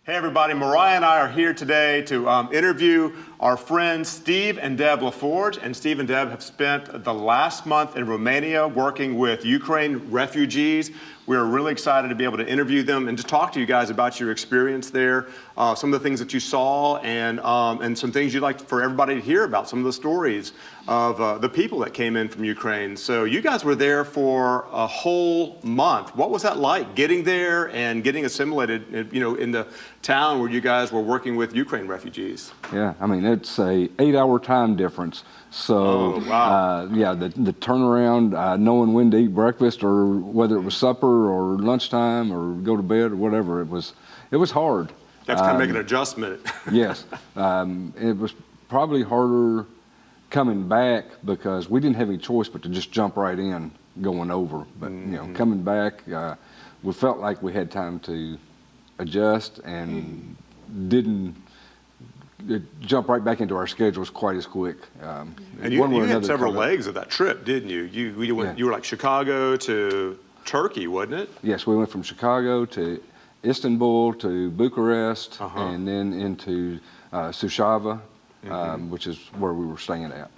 Hey everybody, Mariah and I are here today to interview our friends Steve and Deb LaForge. And Steve and Deb have spent the last month in Romania working with Ukraine refugees. We're really excited to be able to interview them and to talk to you guys about your experience there, some of the things that you saw, and some things you'd like for everybody to hear about, some of the stories of the people that came in from Ukraine. So you guys were there for a whole month. What was that like, getting there and getting assimilated, in the town where you guys were working with Ukraine refugees? Yeah, I mean, it's a 8-hour time difference. So, wow. The turnaround, knowing when to eat breakfast or whether it was supper or lunchtime or go to bed or whatever, it was hard. That's kind of make an adjustment. Yes. It was probably harder coming back because we didn't have any choice but to just jump right in going over. But, coming back, we felt like we had time to adjust and didn't jump right back into our schedules quite as quick. And you had several legs of that trip, didn't you? You were like Chicago to Turkey, wasn't it? Yes, we went from Chicago to Istanbul to Bucharest, and then into Suceava, which is where we were staying at.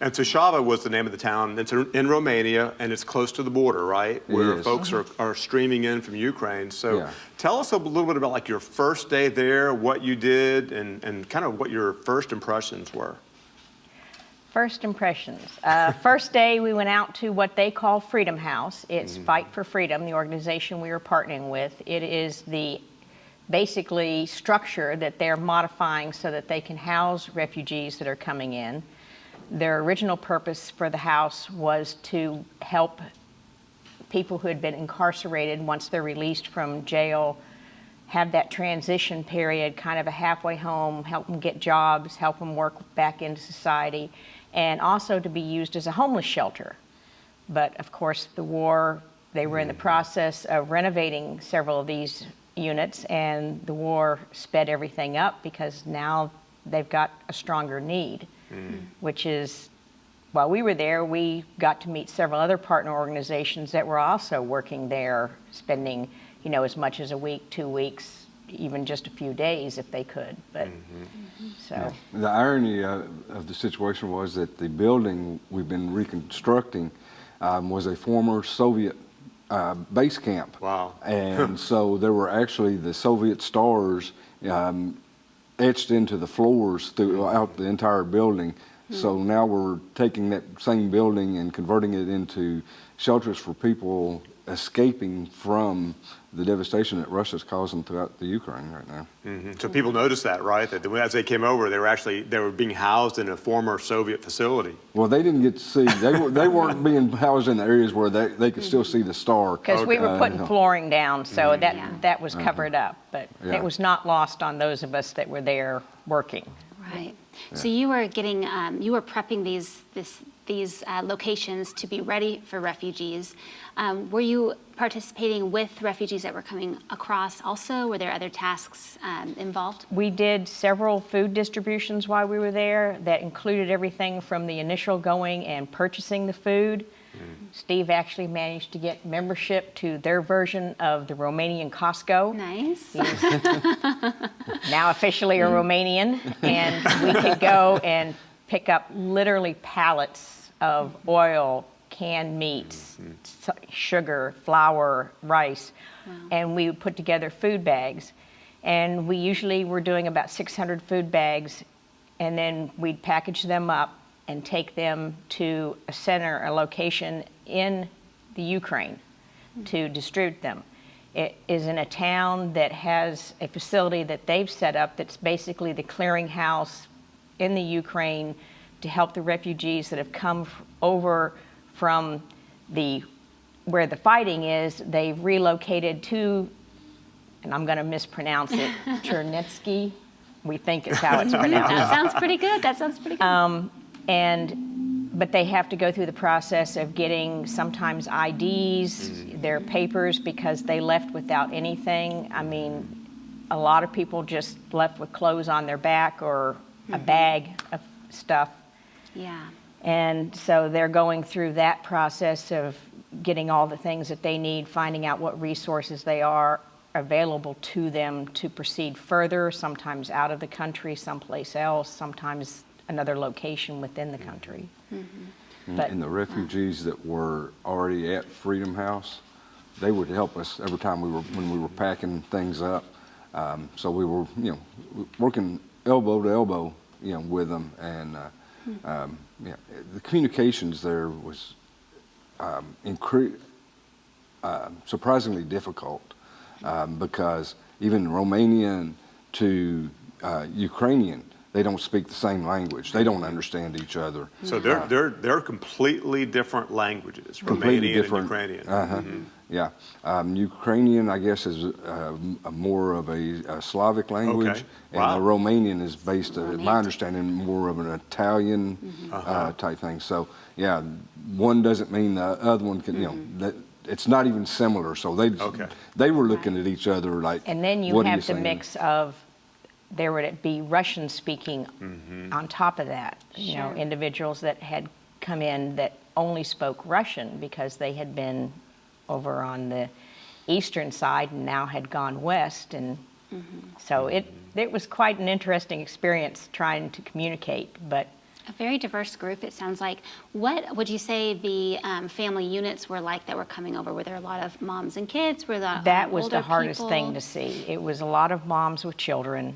And Suceava was the name of the town. It's in Romania, and it's close to the border, right? Where folks are streaming in from Ukraine. So tell us a little bit about like your first day there, what you did, and kind of what your first impressions were. First impressions. First day we went out to what they call Freedom House. It's Fight for Freedom, the organization we were partnering with. It is the basically structure that they're modifying so that they can house refugees that are coming in. Their original purpose for the house was to help people who had been incarcerated once they're released from jail, have that transition period, kind of a halfway home, help them get jobs, help them work back into society, and also to be used as a homeless shelter. But of course, the war, they were in the process of renovating several of these units, and the war sped everything up because now they've got a stronger need. Which is, while we were there, we got to meet several other partner organizations that were also working there, spending, as much as a week, 2 weeks, even just a few days if they could. But so the irony of the situation was that the building we've been reconstructing was a former Soviet base camp. Wow. And so there were actually the Soviet stars etched into the floors throughout the entire building. So now we're taking that same building and converting it into shelters for people escaping from the devastation that Russia's causing throughout the Ukraine right now. So people noticed that, right? That as they came over, they were being housed in a former Soviet facility. Well, they didn't get to see. They weren't being housed in the areas where they could still see the star. Because we were putting flooring down, so that was covered up, but it was not lost on those of us that were there working. Right. So you were prepping these locations to be ready for refugees. Were you participating with refugees that were coming across also? Were there other tasks involved? We did several food distributions while we were there that included everything from the initial going and purchasing the food. Steve actually managed to get membership to their version of the Romanian Costco. Nice. He's now officially a Romanian, and we could go and pick up literally pallets of oil, canned meats, sugar, flour, rice, and we would put together food bags. And we usually were doing about 600 food bags, and then we'd package them up and take them to a location in the Ukraine to distribute them. It is in a town that has a facility that they've set up that's basically the clearinghouse in the Ukraine to help the refugees that have come over from where the fighting is. They've relocated to, and I'm going to mispronounce it, Chernetsky, we think is how it's pronounced. That sounds pretty good. But they have to go through the process of getting sometimes IDs, their papers, because they left without anything. I mean, a lot of people just left with clothes on their back or a bag of stuff. Yeah. And so they're going through that process of getting all the things that they need, finding out what resources they available to them to proceed further, sometimes out of the country, someplace else, sometimes another location within the country. But And the refugees that were already at Freedom House, they would help us every time when we were packing things up. So we were, working elbow to elbow, with them, and the communications there was surprisingly difficult because even Romanian to Ukrainian, they don't speak the same language. They don't understand each other. So they're completely different languages, Completely Romanian different. and Ukrainian. Yeah, Ukrainian, I guess, is more of a Slavic language, Okay. and Wow. the Romanian is based, my understanding, more of an Italian type thing. So, yeah, one doesn't mean the other one can, that it's not even similar. So they were looking at each other like, And then you what are have the saying? mix of, there would be Russian speaking on top of that. Sure. Individuals that had come in that only spoke Russian because they had been over on the eastern side and now had gone west. And so it was quite an interesting experience trying to communicate, but A very diverse group, it sounds like. What would you say the family units were like that were coming over? Were there a lot of moms and kids? Were there that was the older hardest people? thing to see. It was a lot of moms with children,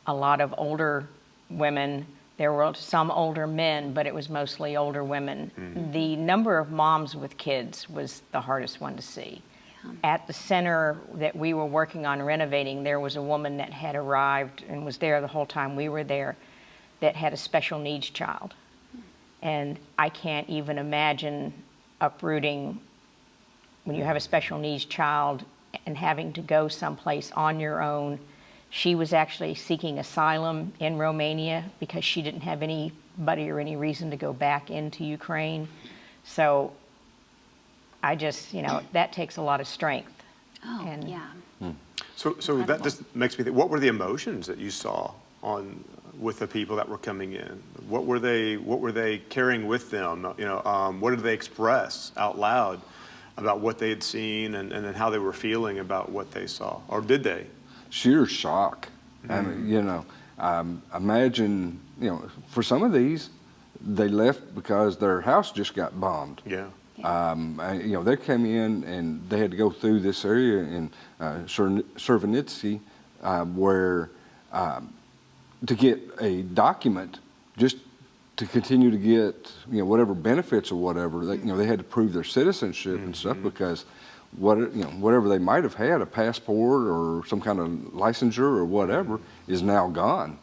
a lot of older women. There were some older men, but it was mostly older women. The number of moms with kids was the hardest one to see. At the center that we were working on renovating, there was a woman that had arrived and was there the whole time we were there that had a special needs child. And I can't even imagine uprooting when you have a special needs child and having to go someplace on your own. She was actually seeking asylum in Romania because she didn't have anybody or any reason to go back into Ukraine. So I just, that takes a lot of strength. Oh, And- yeah. So that just makes me think, what were the emotions that you saw with the people that were coming in? What were they carrying with them? What did they express out loud about what they had seen and then how they were feeling about what they saw? Or did they? Sheer shock. I mean, imagine, for some of these, they left because their house just got bombed. Yeah. They came in and they had to go through this area in Cervanitsky where to get a document just to continue to get whatever benefits or whatever. They had to prove their citizenship and stuff because whatever they might have had, a passport or some kind of licensure or whatever, is now gone.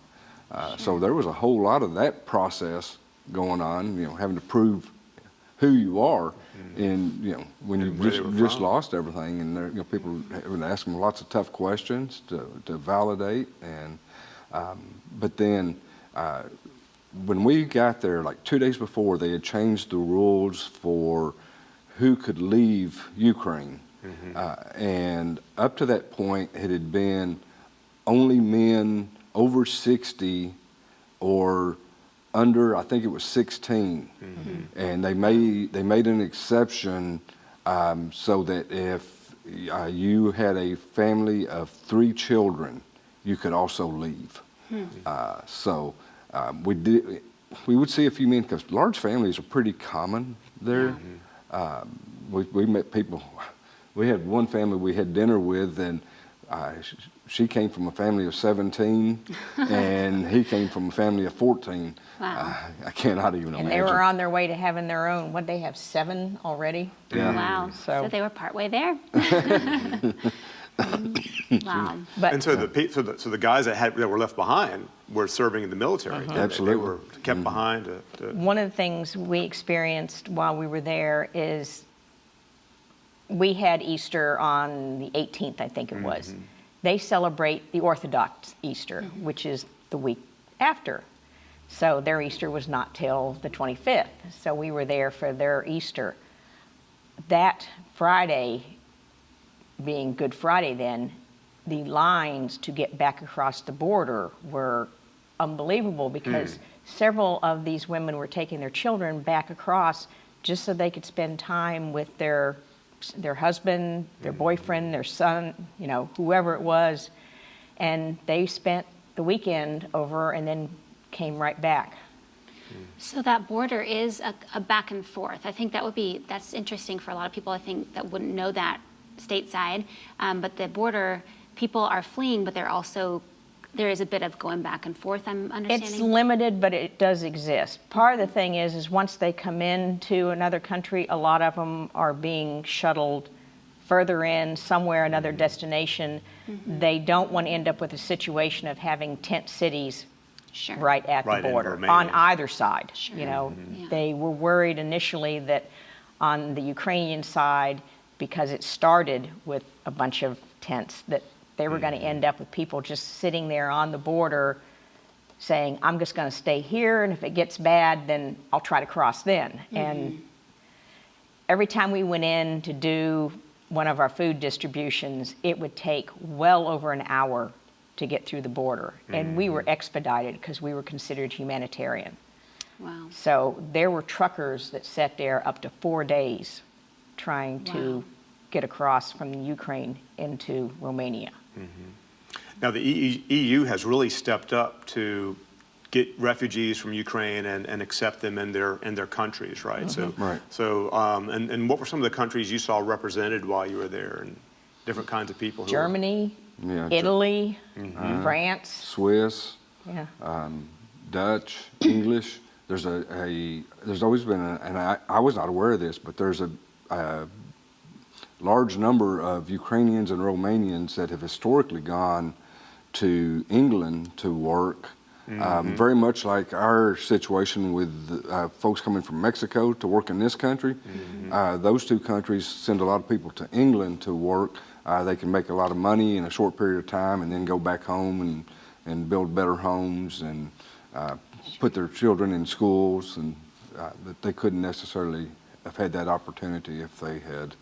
So there was a whole lot of that process going on. Having to prove who you are, and when And you where they were just from. lost everything, and people would ask them lots of tough questions to validate, and but then when we got there, like 2 days before, they had changed the rules for who could leave Ukraine, and up to that point, it had been only men over 60 or under, I think it was 16, and they made an exception so that if you had a family of 3 children, you could also leave. So we would see a few men because large families are pretty common there. We met people. We had one family we had dinner with, and she came from a family of 17, and he came from a family of 14. Wow. I cannot even imagine. And they were on their way to having their own, what'd they have, 7 already? Yeah. Wow. So So- they were partway there. Wow. But And so the guys that were left behind were serving in the military. didn't they? Absolutely. They were kept behind to one of the things we experienced while we were there is we had Easter on the 18th, I think it was. They celebrate the Orthodox Easter, which is the week after. So their Easter was not till the 25th. So we were there for their Easter. That Friday, being Good Friday then, the lines to get back across the border were unbelievable because several of these women were taking their children back across just so they could spend time with their their husband, their boyfriend, their son, whoever it was, and they spent the weekend over and then came right back. So that border is a back and forth. I think that's interesting for a lot of people, I think, that wouldn't know that stateside. But the border, people are fleeing, but there is a bit of going back and forth, I'm understanding. It's limited, but it does exist. Part of the thing is once they come into another country, a lot of them are being shuttled further in, somewhere, another destination. They don't want to end up with a situation of having tent cities Sure. right at the border on either side. Sure. Yeah. They were worried initially that on the Ukrainian side, because it started with a bunch of tents, that they were going to end up with people just sitting there on the border saying, I'm just going to stay here, and if it gets bad, then I'll try to cross then. And every time we went in to do one of our food distributions, it would take well over an hour to get through the border. And we were expedited because we were considered humanitarian. Wow. So there were truckers that sat there up to 4 days trying to get across from Ukraine into Romania. Now, the EU has really stepped up to get refugees from Ukraine and accept them in their countries, right? Right. So, and what were some of the countries you saw represented while you were there, and different kinds of people? Germany, Yeah, Italy, France. Swiss, Yeah. Dutch, English. There's always been and I was not aware of this, but there's a large number of Ukrainians and Romanians that have historically gone to England to work. Very much like our situation with folks coming from Mexico to work in this country. Those two countries send a lot of people to England to work. They can make a lot of money in a short period of time and then go back home and build better homes and put their children in schools, and that they couldn't necessarily have had that opportunity if they had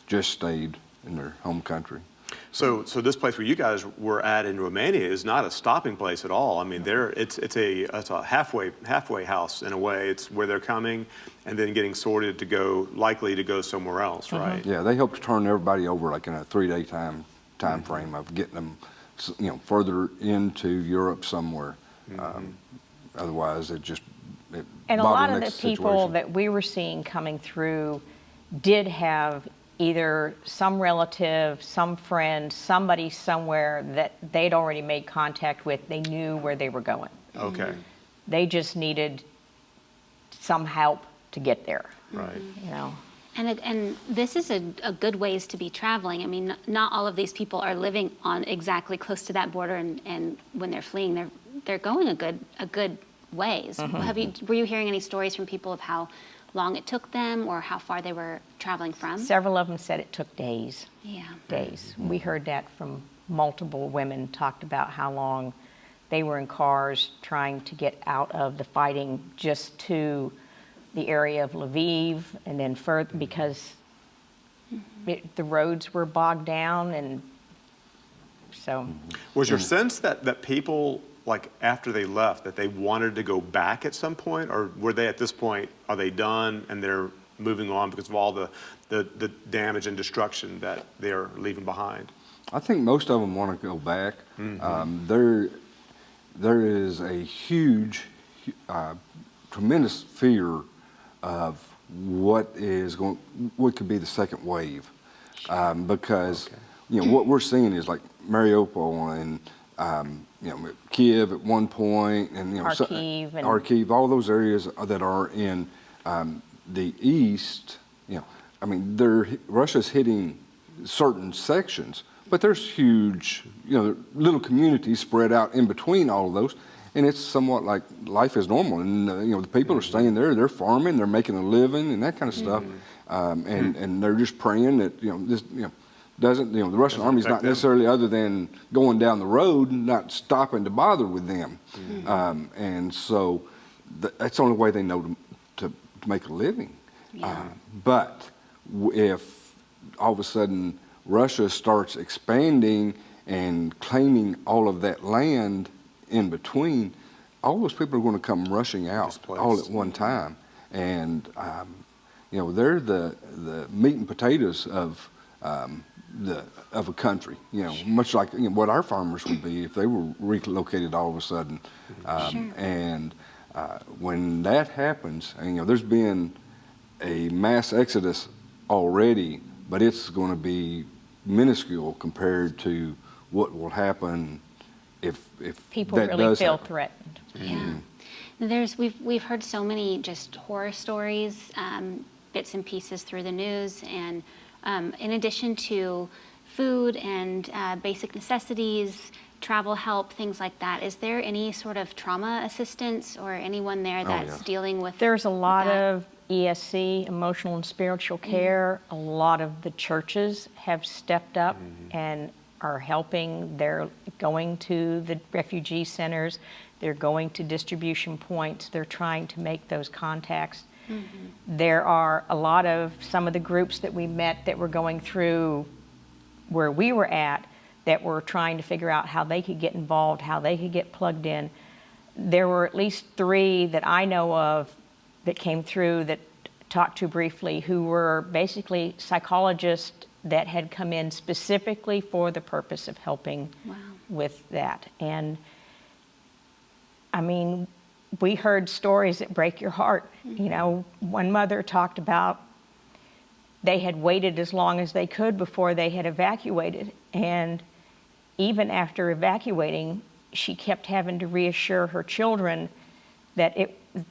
just stayed in their home country. So this place where you guys were at in Romania is not a stopping place at all. I mean, it's a halfway house in a way. It's where they're coming and then getting sorted to go, likely to go somewhere else, right? Yeah, they hope to turn everybody over like in a 3-day time frame of getting them, further into Europe somewhere. Otherwise, And a lot of the bottlenecks people situation. that we were seeing coming through did have either some relative, some friend, somebody somewhere that they'd already made contact with. They knew where they were going. Okay. They just needed some help to get there. Right. And this is a good ways to be traveling. I mean, not all of these people are living on exactly close to that border, and when they're fleeing, they're going a good ways. Were you hearing any stories from people of how long it took them or how far they were traveling from? Several of them said it took days. Yeah. Days. We heard that from multiple women, talked about how long they were in cars trying to get out of the fighting just to the area of Lviv, and then further because the roads were bogged down, and so. Was your sense that people, like after they left, that they wanted to go back at some point, or were they at this point, are they done and they're moving on because of all the damage and destruction that they're leaving behind? I think most of them want to go back. There is a huge, tremendous fear of what could be the second wave, because what we're seeing is like Mariupol and Kiev at one point, and Kharkiv, all those areas that are in the east. I mean, Russia's hitting certain sections, but there's huge, little communities spread out in between all of those, and it's somewhat like life is normal. And the people are staying there, they're farming, they're making a living, and that kind of stuff, and they're just praying that this doesn't the Russian army's not necessarily, other than going down the road, not stopping to bother with them, and so that's the only way they know to make a living. But if all of a sudden Russia starts expanding and claiming all of that land in between, all those people are going to come rushing out all at one time. And they're the meat and potatoes of a country. Much like what our farmers would be if they were relocated all of a sudden. Sure. And when that happens, and, there's been a mass exodus already, but it's going to be minuscule compared to what will happen if People that really does feel happen. threatened. Yeah. We've heard so many just horror stories, bits and pieces through the news, and in addition to food and basic necessities, travel help, things like that, is there any sort of trauma assistance or anyone there that's dealing with There's a lot that? of ESC, emotional and spiritual care. A lot of the churches have stepped up and are helping. They're going to the refugee centers. They're going to distribution points. They're trying to make those contacts. There are a lot of some of the groups that we met that were going through where we were at that were trying to figure out how they could get involved, how they could get plugged in. There were at least 3 that I know of that came through that talked to briefly who were basically psychologists that had come in specifically for the purpose of helping with that. And I mean, we heard stories that break your heart. One mother talked about they had waited as long as they could before they had evacuated. And even after evacuating, she kept having to reassure her children that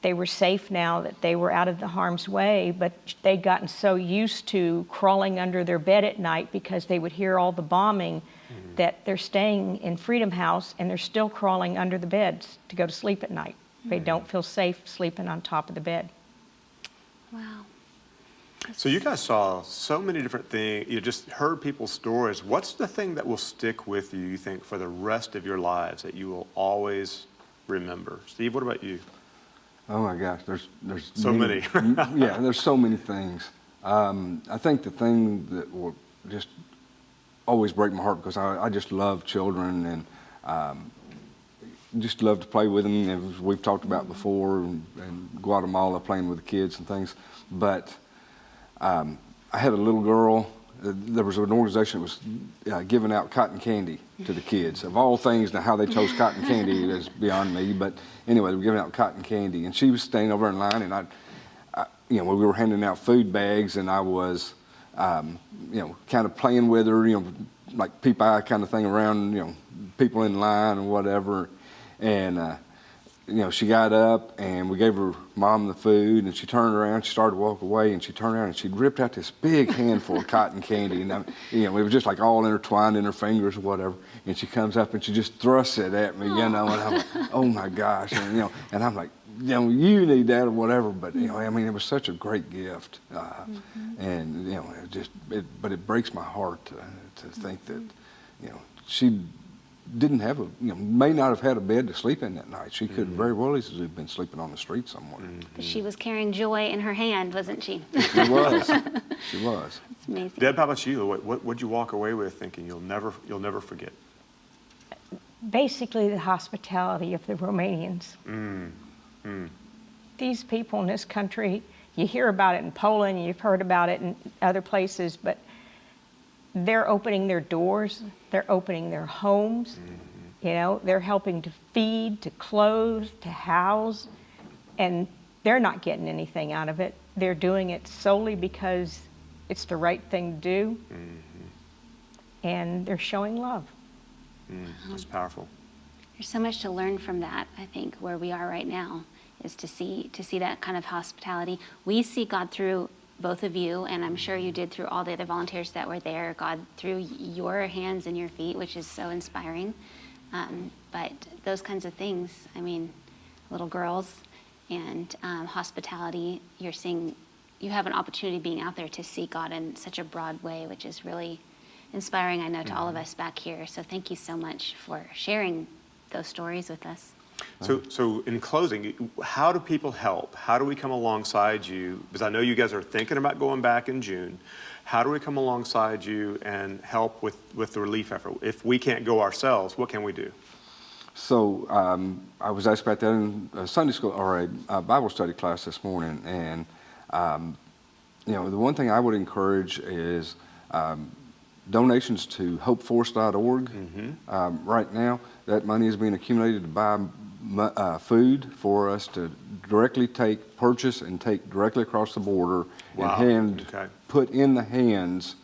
they were safe now, that they were out of the harm's way, but they'd gotten so used to crawling under their bed at night because they would hear all the bombing that they're staying in Freedom House and they're still crawling under the beds to go to sleep at night. They don't feel safe sleeping on top of the bed. Wow. So you guys saw so many different things. You just heard people's stories. What's the thing that will stick with you, you think, for the rest of your lives that you will always remember? Steve, what about you? Oh my gosh, there's So many. Yeah, there's so many things. I think the thing that will just always break my heart, because I just love children and just love to play with them, as we've talked about before, and Guatemala playing with the kids and things. But I had a little girl. There was an organization that was giving out cotton candy to the kids. Of all things, now how they chose cotton candy is beyond me. But anyway, they were giving out cotton candy, and she was staying over in line, and we were handing out food bags, and I was, kind of playing with her, like peep eye kind of thing around, people in line or whatever. And she got up, and we gave her mom the food, and she turned around, she started to walk away, and she turned around and she ripped out this big handful of cotton candy, and it was just like all intertwined in her fingers or whatever. And she comes up and she just thrusts it at me, and I'm like, oh my gosh, and I'm like, you need that or whatever. But it was such a great gift, and but it breaks my heart to think that she didn't have may not have had a bed to sleep in that night. She could very well easily have been sleeping on the street somewhere. But she was carrying joy in her hand, wasn't she? She was. She was. It's amazing. Deb, how about you? What'd you walk away with thinking you'll never forget? Basically, the hospitality of the Romanians. These people in this country, you hear about it in Poland, you've heard about it in other places, but they're opening their doors, they're opening their homes, they're helping to feed, to clothe, to house, and they're not getting anything out of it. They're doing it solely because it's the right thing to do, and they're showing love. That's powerful. There's so much to learn from that, I think, where we are right now, is to see that kind of hospitality. We see God through both of you, and I'm sure you did through all the other volunteers that were there, God through your hands and your feet, which is so inspiring. But those kinds of things, little girls and hospitality, you have an opportunity being out there to see God in such a broad way, which is really inspiring, I know, to all of us back here. So thank you so much for sharing those stories with us. So in closing, how do people help? How do we come alongside you? Because I know you guys are thinking about going back in June. How do we come alongside you and help with the relief effort? If we can't go ourselves, what can we do? So I was asked about that in a Sunday school or a Bible study class this morning, and the one thing I would encourage is donations to hopeforce.org. Right now, that money is being accumulated to buy food for us to directly purchase and take directly across the border and put in the hands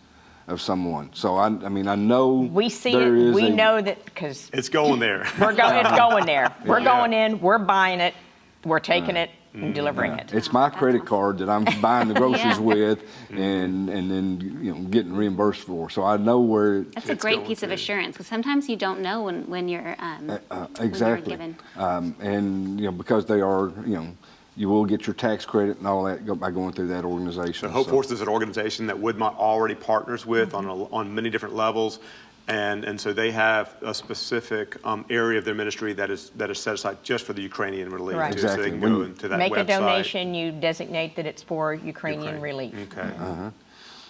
of someone. So I mean, I know we see it. We know that because it's going there. It's going there. We're going in. We're buying it. We're taking it and delivering it. It's my credit card that I'm buying the groceries with, and then getting reimbursed for. So I know where that's a great piece of assurance, because sometimes you don't know when you're exactly when you're given. And because they are you will get your tax credit and all that by going through that organization. So Hope Force is an organization that Woodmont already partners with on many different levels. And so they have a specific area of their ministry that is set aside just for the Ukrainian relief. Right. So they can go into that Make website. a donation, you designate that it's for Ukrainian relief. Okay.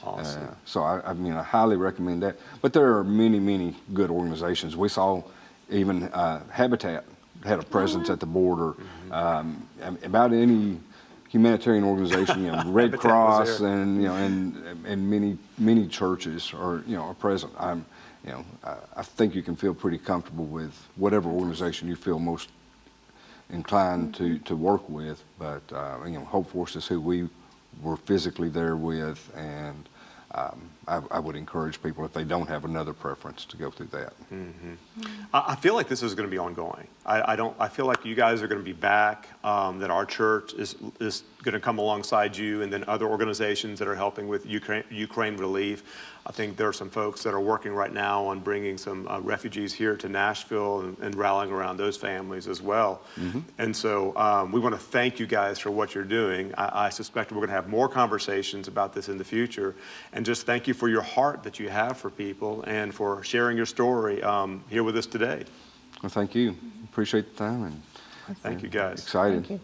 Awesome. So I mean, I highly recommend that. But there are many, many good organizations. We saw even Habitat had a presence at the border. About any humanitarian organization, Red Cross and many churches are present. I think you can feel pretty comfortable with whatever organization you feel most inclined to work with. But Hope Force is who we were physically there with, and I would encourage people, if they don't have another preference, to go through that. I feel like this is going to be ongoing. I feel like you guys are going to be back, that our church is going to come alongside you, and then other organizations that are helping with Ukraine relief. I think there are some folks that are working right now on bringing some refugees here to Nashville and rallying around those families as well. And so we want to thank you guys for what you're doing. I suspect we're going to have more conversations about this in the future. And just thank you for your heart that you have for people and for sharing your story here with us today. Well, thank you. Appreciate the time. Thank you, guys. Excited. Thank you.